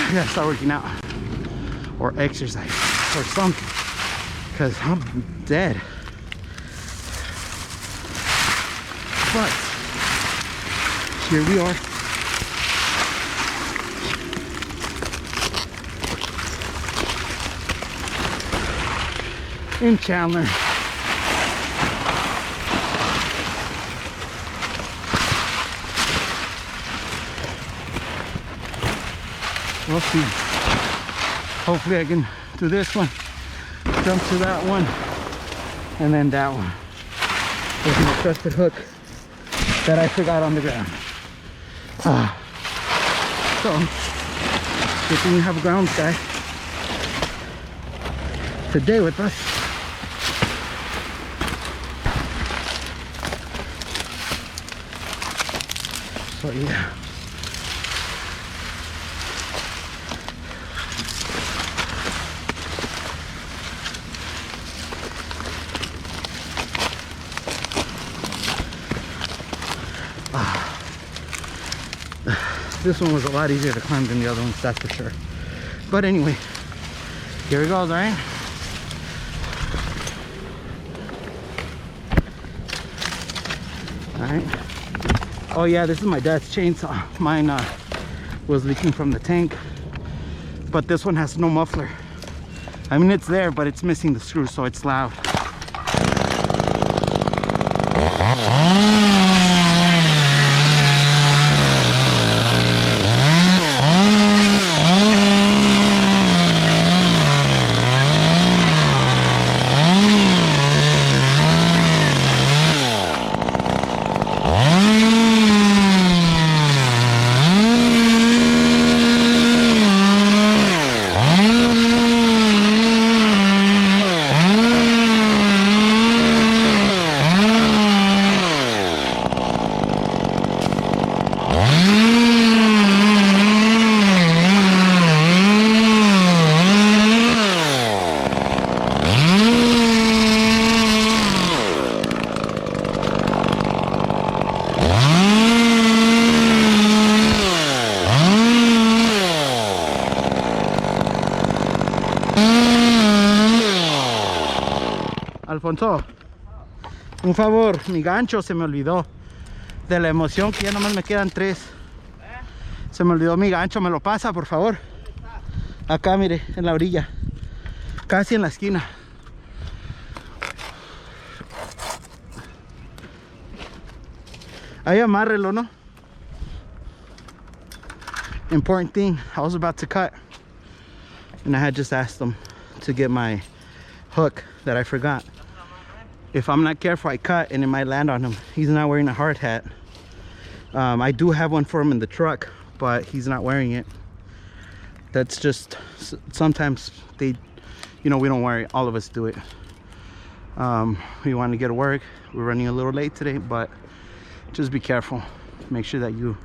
I gotta start working out or exercise or something, because I'm dead. But here we are. In Chandler. We'll see. Hopefully I can do this one, jump to that one, and then that one with my trusted hook that I forgot on the ground. So, good thing we have a ground guy today with us. So yeah. This one was a lot easier to climb than the other ones, that's for sure. But anyway, here it goes, all right? All right. Oh yeah, this is my dad's chainsaw. Mine was leaking from the tank, but this one has no muffler. I mean, it's there, but it's missing the screw, so it's loud. Alfonso, un favor, mi gancho se me olvidó. De la emoción que ya nomás me quedan 3. Se me olvidó mi gancho, ¿me lo pasa, por favor? Acá, mire, en la orilla. Casi en la esquina. Ahí amárrelo, ¿no? Important thing, I was about to cut. And I had just asked them to get my hook that I forgot. If I'm not careful, I cut and it might land on him. He's not wearing a hard hat. I do have one for him in the truck, but he's not wearing it. That's just, sometimes they, you know, we don't wear it. All of us do it. We want to get to work. We're running a little late today, but just be careful. Make sure that you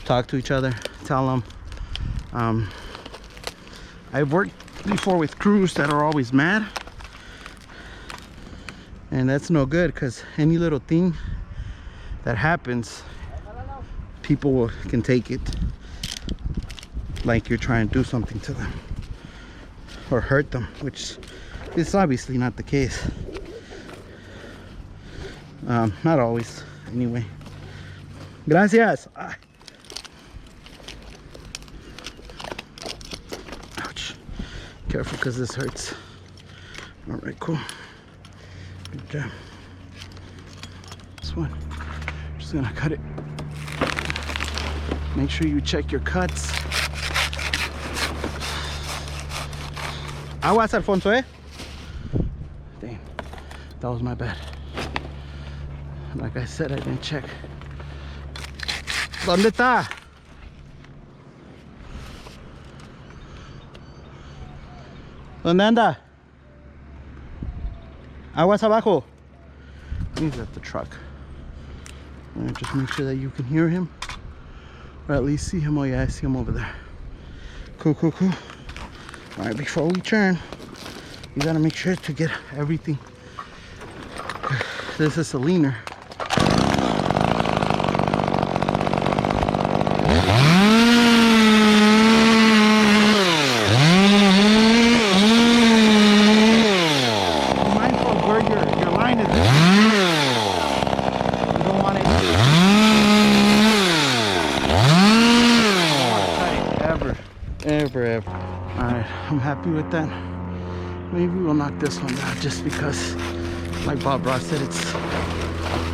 talk to each other, tell them. I've worked before with crews that are always mad, and that's no good, because any little thing that happens, people can take it like you're trying to do something to them or hurt them, which is obviously not the case. Not always, anyway. Gracias. Ouch. Careful, because this hurts. All right, cool. Good job. This one, just gonna cut it. Make sure you check your cuts. Aguas, Alfonso, eh? Damn, that was my bad. Like I said, I didn't check. ¿Dónde está? ¿Dónde anda? Aguas abajo. He's at the truck. And just make sure that you can hear him, or at least see him. Oh yeah, I see him over there. Cool, cool, cool. All right, before we turn, you gotta make sure to get everything. This is a leaner. Ever. Alright, I'm happy with that. Maybe we'll knock this one down just because, like Bob Ross said, it's,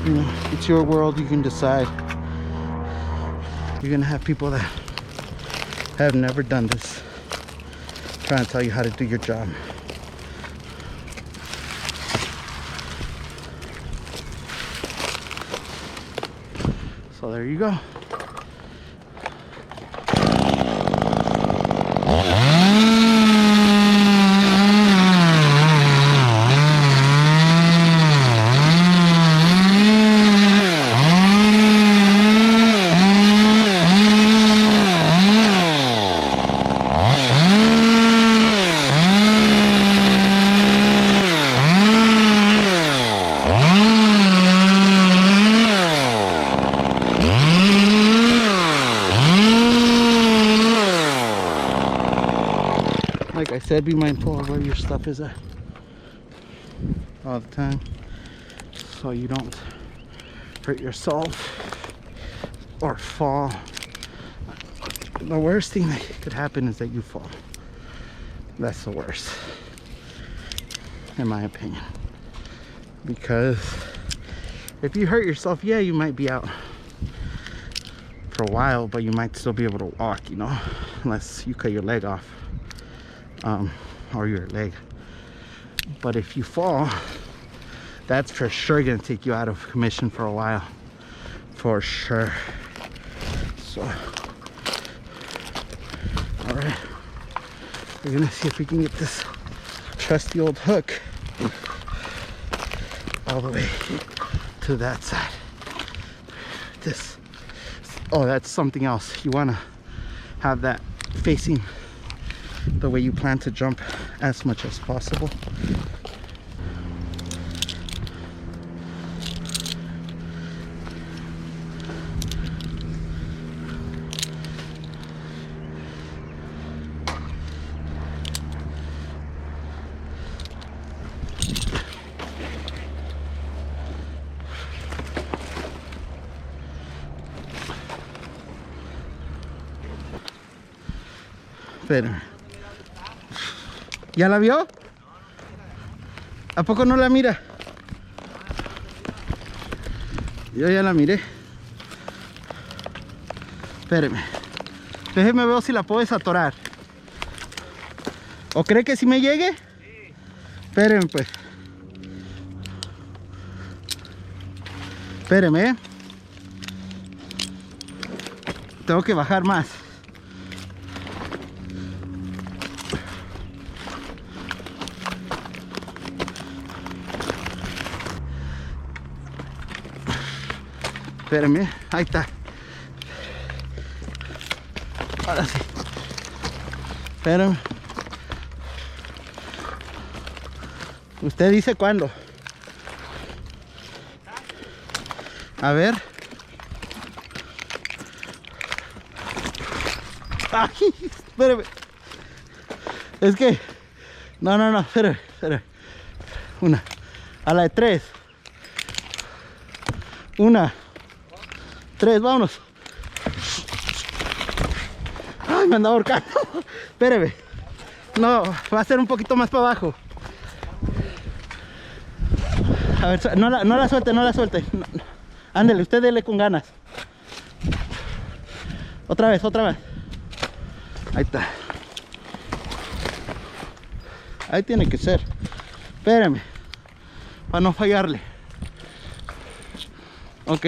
you know, it's your world. You can decide. You're gonna have people that have never done this trying to tell you how to do your job. So there you go. Like I said, be mindful of where your stuff is at all the time, so you don't hurt yourself or fall. The worst thing that could happen is that you fall. That's the worst, in my opinion, because if you hurt yourself, yeah, you might be out for a while, but you might still be able to walk, you know, unless you cut your leg off. Or your leg. But if you fall, that's for sure gonna take you out of commission for a while, for sure. So all right, we're gonna see if we can get this trusty old hook all the way to that side. This, oh, that's something else. You want to have that facing the way you plan to jump as much as possible. Pero, ¿ya la vio? ¿A poco no la mira? Yo ya la miré. Espéreme. Déjeme ver si la puedo desatorar. ¿O cree que si me llegue? Sí. Espéreme pues. Espéreme. Tengo que bajar más. Espérame, ahí está. Ahora sí. Espérame. Usted dice cuándo. A ver. Ay, espérame. Es que... No, espérame. Una. A la de 3. 1, 3, vámonos. Ay, me andaba ahorcando. Espéreme. No, va a ser un poquito más para abajo. A ver, no la suelte. No. Ándele, usted dele con ganas. Otra vez. Ahí está. Ahí tiene que ser. Espérame, para no fallarle. Ok,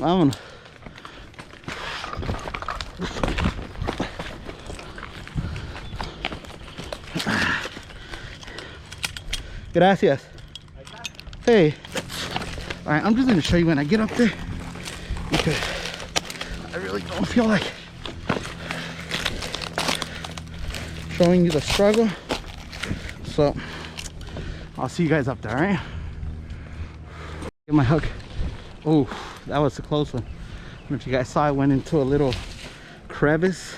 vámonos. Gracias. Hey, all right, I'm just going to show you when I get up there, because I really don't feel like showing you the struggle. So I'll see you guys up there. All right, get my hook. Oh, that was a close one. I don't know if you guys saw, I went into a little crevice,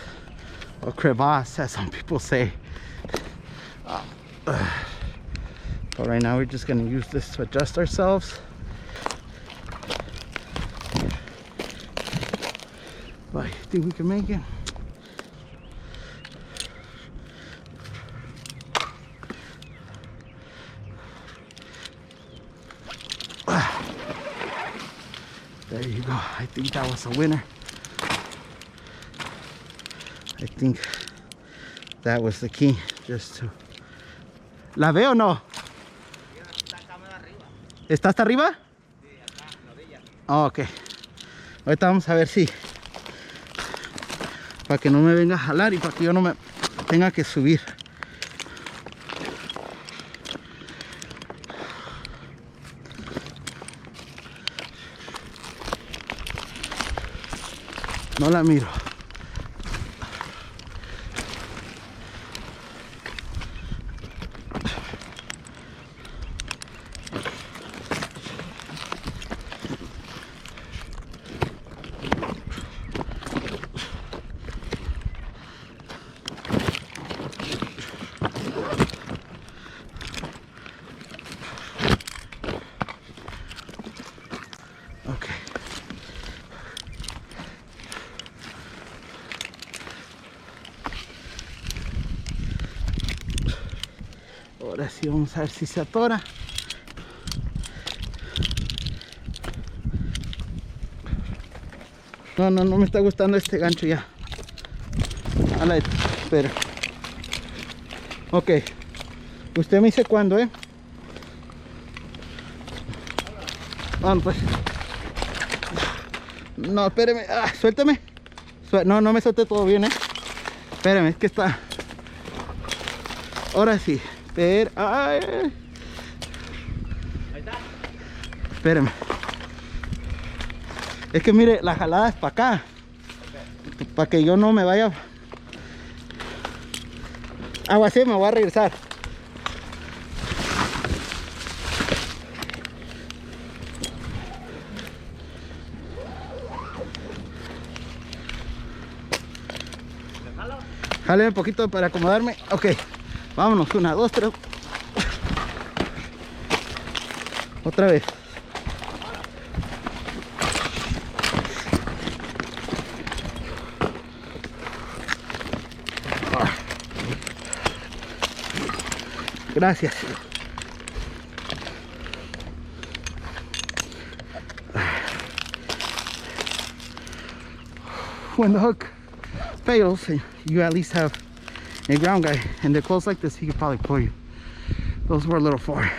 or crevasse as some people say. But right now we're just going to use this to adjust ourselves. But I think we can make it. I think that was a winner. I think that was the key. Just to... ¿La veo o no? ¿Está hasta arriba? Sí, acá, en la orilla. Oh, ok. Ahorita vamos a ver si... Para que no me venga a jalar y para que yo no me tenga que subir. No la miro. Ok. Ahora sí vamos a ver si se atora. No me está gustando este gancho ya. Espera. Ok. Usted me dice cuándo, Vamos pues. No, espéreme. Suélteme. No me suelte todo bien, Espéreme, es que está. Ahora sí. Ay. Ahí está. Espéreme. Es que mire, la jalada es para acá. Okay. Para que yo no me vaya. Agua así, me voy a regresar. Jale un poquito para acomodarme. Ok, vámonos. 1, 2, 3. Otra vez. Gracias. When the hook fails, you at least have a ground guy, and they're close like this, he could probably pull you. Those were a little far.